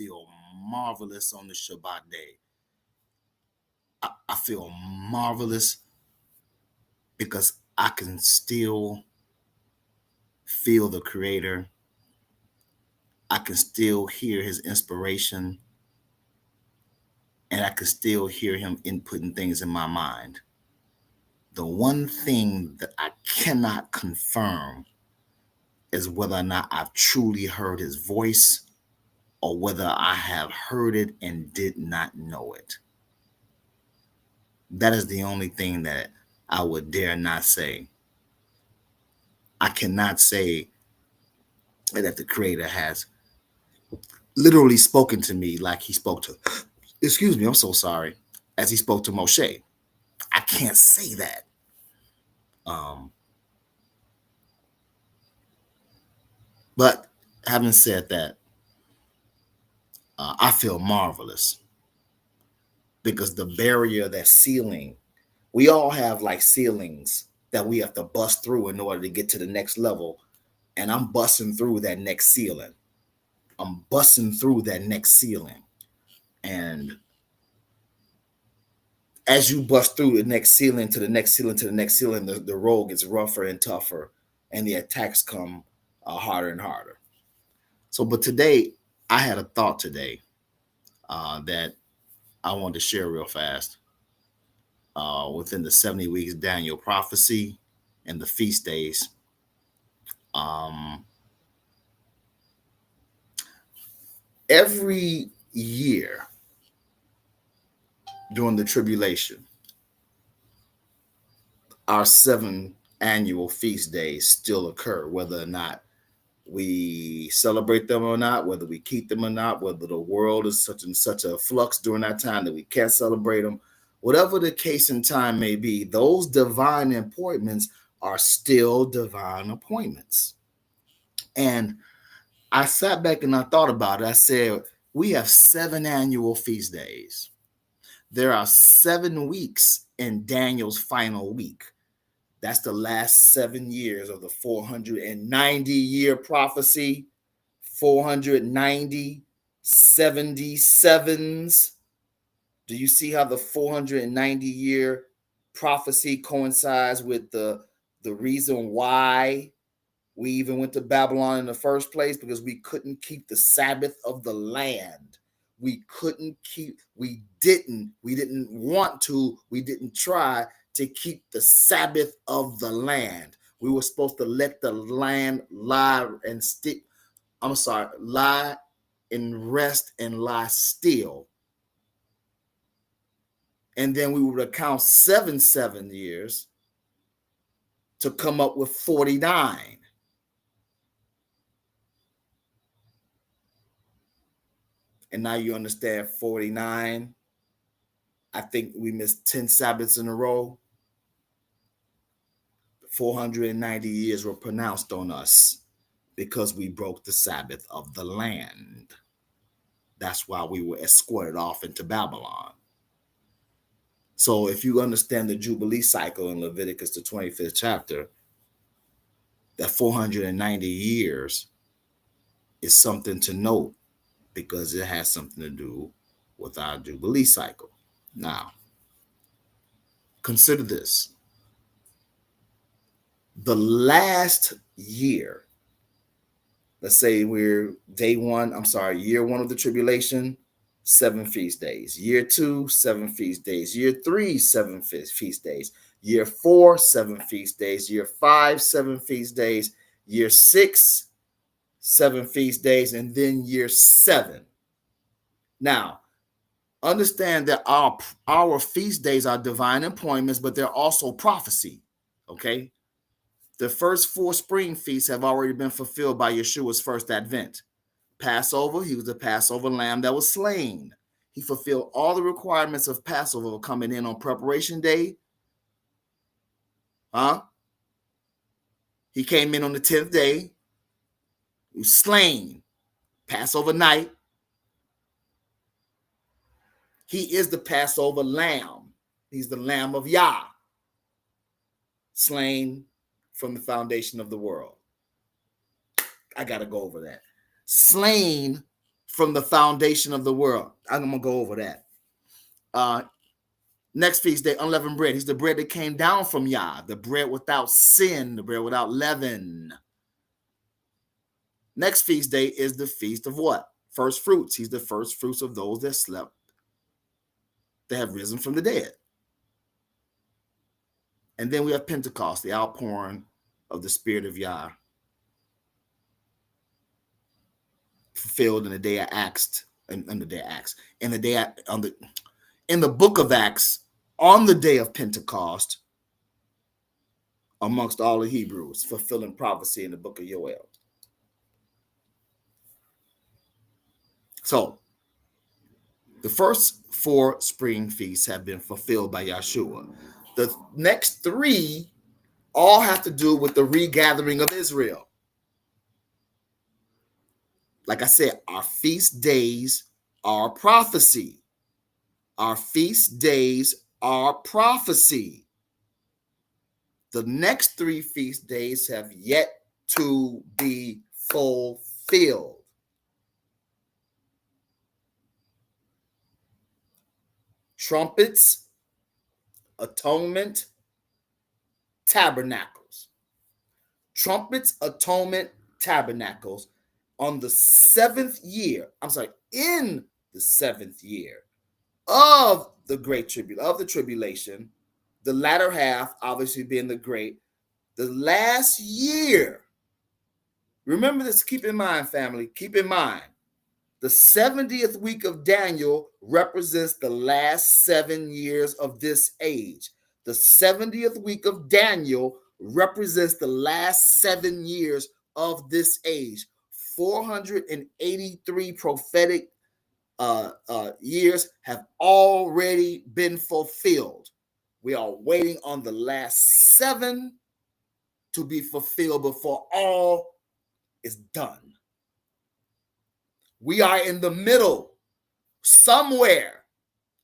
feel marvelous on the Shabbat day. I feel marvelous because I can still feel the Creator. I can still hear his inspiration, and I can still hear him inputting things in my mind. The one thing that I cannot confirm is whether or not I've truly heard his voice or whether I have heard it and did not know it. That is the only thing that I would dare not say. I cannot say that the Creator has literally spoken to me like he spoke to, excuse me, I'm so sorry, as he spoke to Moshe. I can't say that. But having said that, I feel marvelous because the barrier, that ceiling, we all have like ceilings that we have to bust through in order to get to the next level. And I'm busting through that next ceiling. I'm busting through that next ceiling. And as you bust through the next ceiling to the next ceiling to the next ceiling, the road gets rougher and tougher, and the attacks come harder and harder. So, but today, I had a thought today that I wanted to share real fast. Within the 70 weeks Daniel prophecy and the feast days, every year during the tribulation, our 7 annual feast days still occur, whether or not we celebrate them or not, whether we keep them or not, whether the world is such and such a flux during that time that we can't celebrate them. Whatever the case in time may be, those divine appointments are still divine appointments. And I sat back and I thought about it. I said, we have 7 annual feast days. There are 7 weeks in Daniel's final week. That's the last 7 years of the 490-year prophecy, 490 77s. Do you see how the 490-year prophecy coincides with the reason why we even went to Babylon in the first place? Because we couldn't keep the Sabbath of the land. We didn't want to, we didn't try to keep the Sabbath of the land. We were supposed to let the land lie and lie and rest and lie still. And then we would account 7 years to come up with 49. And now you understand 49. I think we missed 10 Sabbaths in a row. 490 years were pronounced on us because we broke the Sabbath of the land. That's why we were escorted off into Babylon. So if you understand the Jubilee cycle in Leviticus, the 25th chapter, that 490 years is something to note because it has something to do with our Jubilee cycle. Now, consider this. The last year, let's say we're year 1 of the tribulation, 7 feast days. Year 2, 7 feast days. Year 3, 7 feast days. Year 4, 7 feast days. Year 5, 7 feast days. Year 6, 7 feast days. And then year 7. Now, understand that our feast days are divine appointments, but they're also prophecy, okay? The first 4 spring feasts have already been fulfilled by Yeshua's first advent. Passover, he was the Passover lamb that was slain. He fulfilled all the requirements of Passover coming in on preparation day. He came in on the 10th day. He was slain. Passover night. He is the Passover lamb. He's the Lamb of Yah, slain from the foundation of the world. I got to go over that. Slain from the foundation of the world. I'm going to go over that. Next feast day, unleavened bread. He's the bread that came down from Yah, the bread without sin, the bread without leaven. Next feast day is the feast of what? First fruits. He's the first fruits of those that slept, that have risen from the dead. And then we have Pentecost, the outpouring of the Spirit of Yah, fulfilled in the day of Acts, in the day of Acts, in the book of Acts, on the day of Pentecost, amongst all the Hebrews, fulfilling prophecy in the book of Joel. So, the first 4 spring feasts have been fulfilled by Yahshua. The next 3 all have to do with the regathering of Israel. Like I said, our feast days are prophecy. Our feast days are prophecy. The next 3 feast days have yet to be fulfilled. Trumpets, atonement, tabernacles. Trumpets, atonement, tabernacles on the 7th year. In the 7th year of the tribulation, the latter half obviously being the great, the last year. Remember this, keep in mind, family, keep in mind, the 70th week of Daniel represents the last 7 years of this age. The 70th week of Daniel represents the last 7 years of this age. 483 prophetic years have already been fulfilled. We are waiting on the last 7 to be fulfilled before all is done. We are in the middle, somewhere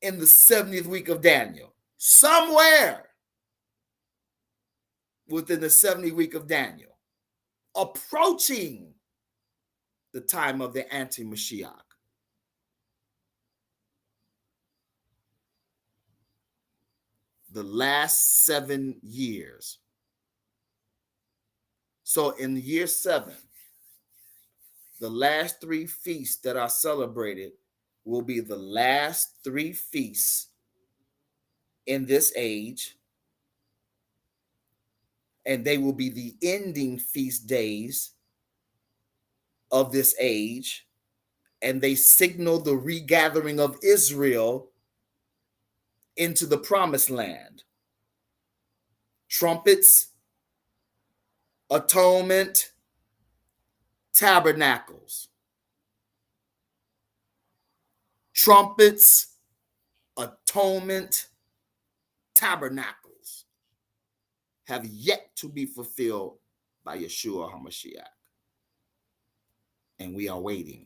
in the 70th week of Daniel, somewhere within the 70th week of Daniel, approaching the time of the anti-Mashiach. The last 7 years. So in year 7, the last 3 feasts that are celebrated will be the last 3 feasts in this age, and they will be the ending feast days of this age, and they signal the regathering of Israel into the promised land. Trumpets, atonement, tabernacles. Trumpets, atonement, tabernacles have yet to be fulfilled by Yeshua HaMashiach. And we are waiting.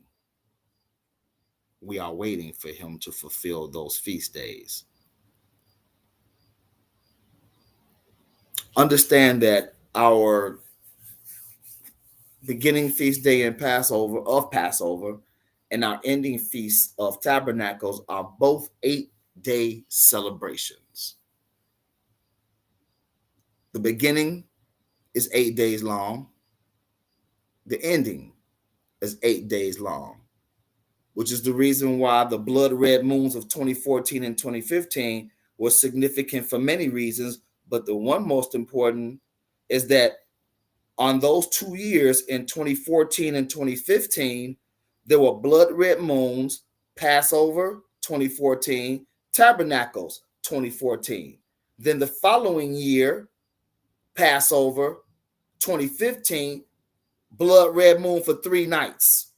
We are waiting for him to fulfill those feast days. Understand that our beginning feast day in Passover and our ending feast of Tabernacles are both 8-day celebrations. The beginning is 8 days long. The ending is 8 days long, which is the reason why the blood red moons of 2014 and 2015 were significant for many reasons. But the one most important is that on those 2 years in 2014 and 2015, there were blood red moons, Passover 2014, Tabernacles 2014. Then the following year, Passover 2015, blood red moon for 3 nights.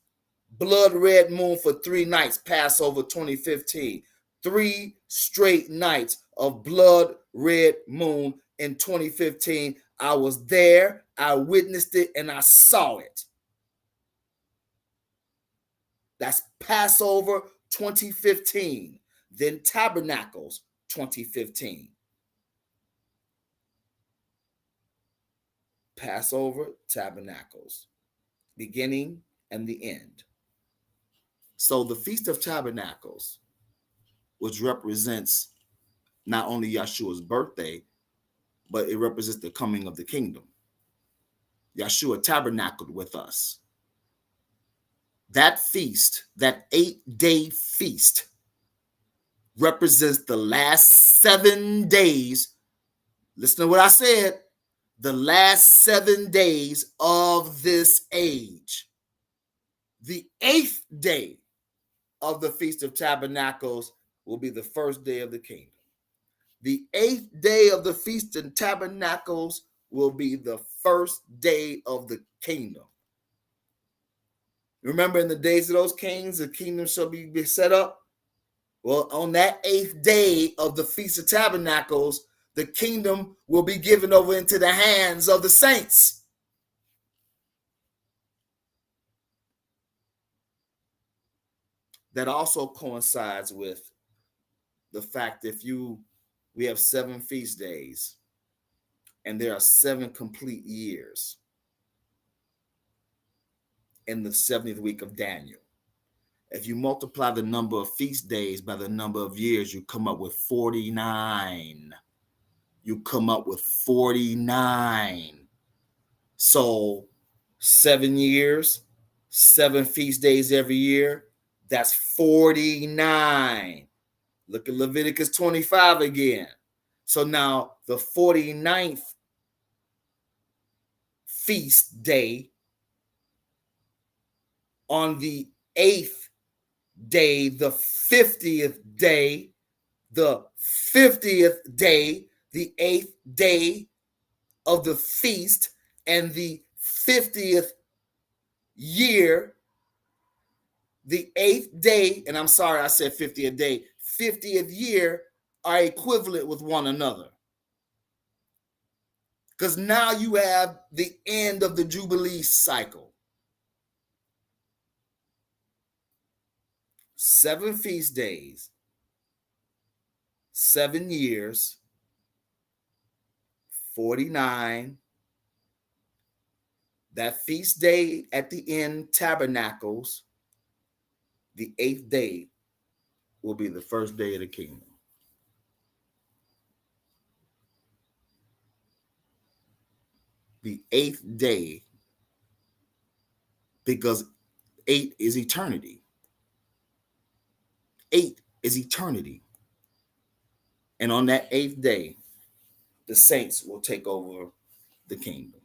Blood red moon for 3 nights, Passover 2015. 3 straight nights of blood red moon in 2015. I was there, I witnessed it, and I saw it. That's Passover 2015, then Tabernacles 2015. Passover, Tabernacles, beginning and the end. So the Feast of Tabernacles, which represents not only Yeshua's birthday, but it represents the coming of the kingdom. Yeshua tabernacled with us. That feast, that 8-day feast, represents the last 7 days. Listen to what I said. The last 7 days of this age. The 8th day of the Feast of Tabernacles will be the first day of the kingdom. The 8th day of the Feast of Tabernacles will be the first day of the kingdom. Remember, in the days of those kings, the kingdom shall be set up. Well, on that 8th day of the Feast of Tabernacles, the kingdom will be given over into the hands of the saints. That also coincides with the fact that we have 7 feast days and there are 7 complete years in the 70th week of Daniel. If you multiply the number of feast days by the number of years, you come up with 49. You come up with 49. So 7 years, 7 feast days every year, that's 49. Look at Leviticus 25 again. So now the 49th feast day on the 8th day, the 50th day, the 50th day, the 8th day of the feast, and the 50th year, the 8th day, and I'm sorry I said 50th day, 50th year are equivalent with one another. Because now you have the end of the Jubilee cycle. 7 feast days, 7 years, 49. That feast day at the end, tabernacles, the 8th day will be the first day of the kingdom. The 8th day, because 8 is eternity. 8 is eternity. And on that 8th day, the saints will take over the kingdom.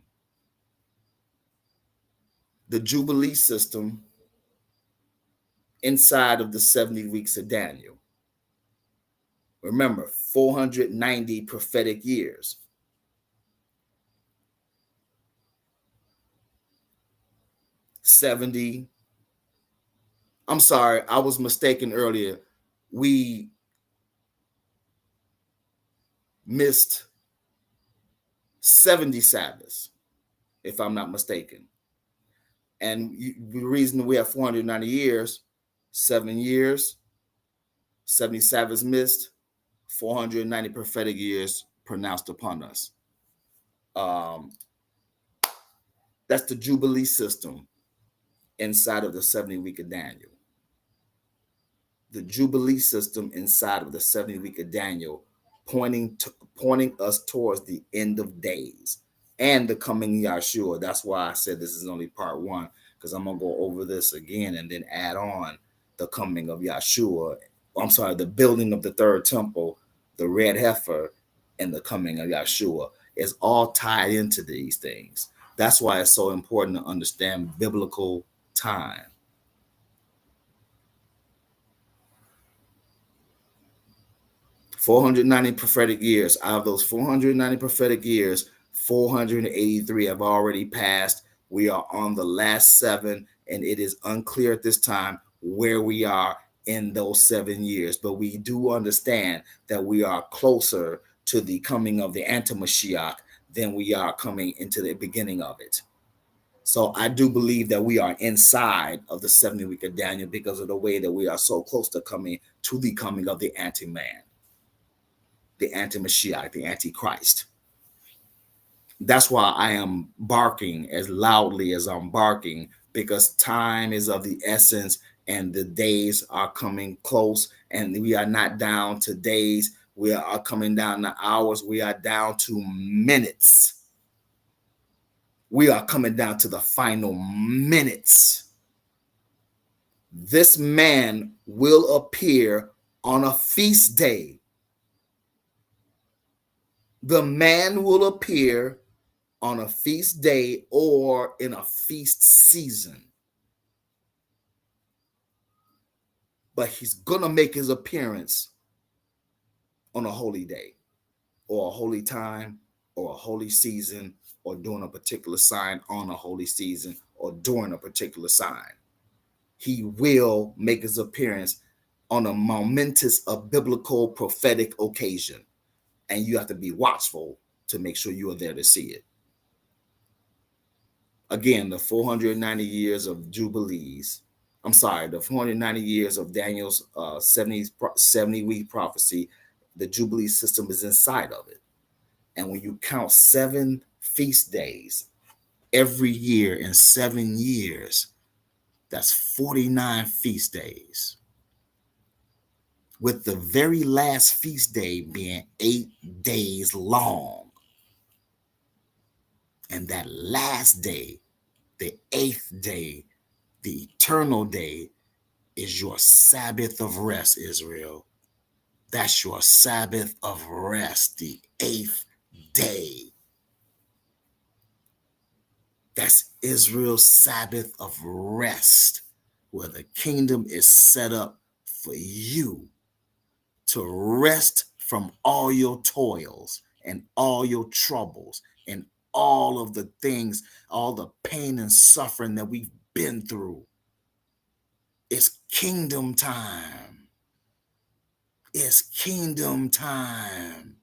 The Jubilee system inside of the 70 weeks of Daniel. Remember, 490 prophetic years. 70. I'm sorry, I was mistaken earlier. We missed 70 Sabbaths, if I'm not mistaken. And the reason we have 490 years, 7 years, 70 Sabbaths missed, 490 prophetic years pronounced upon us. That's the Jubilee system inside of the 70 week of Daniel. The Jubilee system inside of the 70 week of Daniel, pointing us towards the end of days and the coming Yeshua. That's why I said this is only part 1, because I'm going to go over this again and then add on the coming of Yeshua. I'm sorry, the building of the third temple, the red heifer, and the coming of Yeshua is all tied into these things. That's why it's so important to understand biblical time. $490 prophetic years. Out of those 490 prophetic years, 483 have already passed. We are on the last 7, and it is unclear at this time where we are in those 7 years. But we do understand that we are closer to the coming of the Anti-Mashiach than we are coming into the beginning of it. So I do believe that we are inside of the 70 week of Daniel because of the way that we are so close to coming to the coming of the anti-man, the anti-Mashiach, the antichrist. That's why I am barking as loudly as I'm barking, because time is of the essence and the days are coming close, and we are not down to days. We are coming down to hours. We are down to minutes. We are coming down to the final minutes. This man will appear on a feast day. The man will appear on a feast day or in a feast season. But he's going to make his appearance on a holy day or a holy time or a holy season or during a particular sign on a holy season or during a particular sign. He will make his appearance on a momentous, a biblical, prophetic occasion. And you have to be watchful to make sure you are there to see it. Again, the 490 years of Jubilees. The 490 years of Daniel's 70-week prophecy, the Jubilee system is inside of it. And when you count 7 feast days every year in 7 years, that's 49 feast days. With the very last feast day being 8 days long. And that last day, the 8th day, the eternal day, is your Sabbath of rest, Israel. That's your Sabbath of rest, the 8th day. That's Israel's Sabbath of rest, where the kingdom is set up for you to rest from all your toils and all your troubles and all of the things, all the pain and suffering that we've been through. It's kingdom time. It's kingdom time.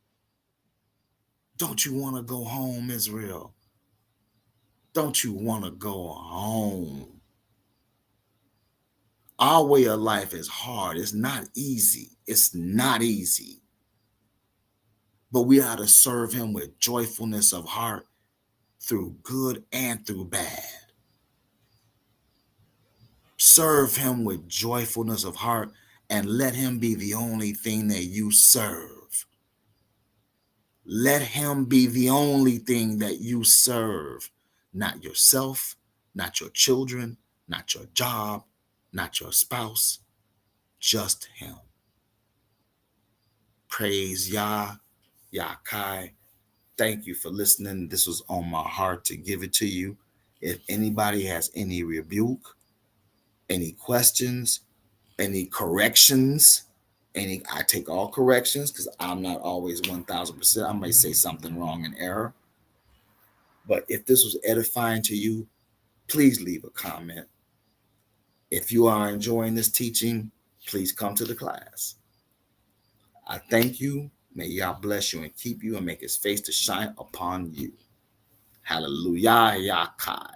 Don't you want to go home, Israel? Don't you want to go home? Our way of life is hard. It's not easy. It's not easy. But we ought to serve him with joyfulness of heart through good and through bad. Serve him with joyfulness of heart and let him be the only thing that you serve. Let him be the only thing that you serve. Not yourself, not your children, not your job, not your spouse, just him. Praise Yah, Yakai. Thank you for listening. This was on my heart to give it to you. If anybody has any rebuke, any questions, any corrections, I take all corrections because I'm not always 1000%. I may say something wrong in error. But if this was edifying to you, please leave a comment. If you are enjoying this teaching, please come to the class. I thank you. May Yah bless you and keep you and make his face to shine upon you. Hallelujah, Yakai.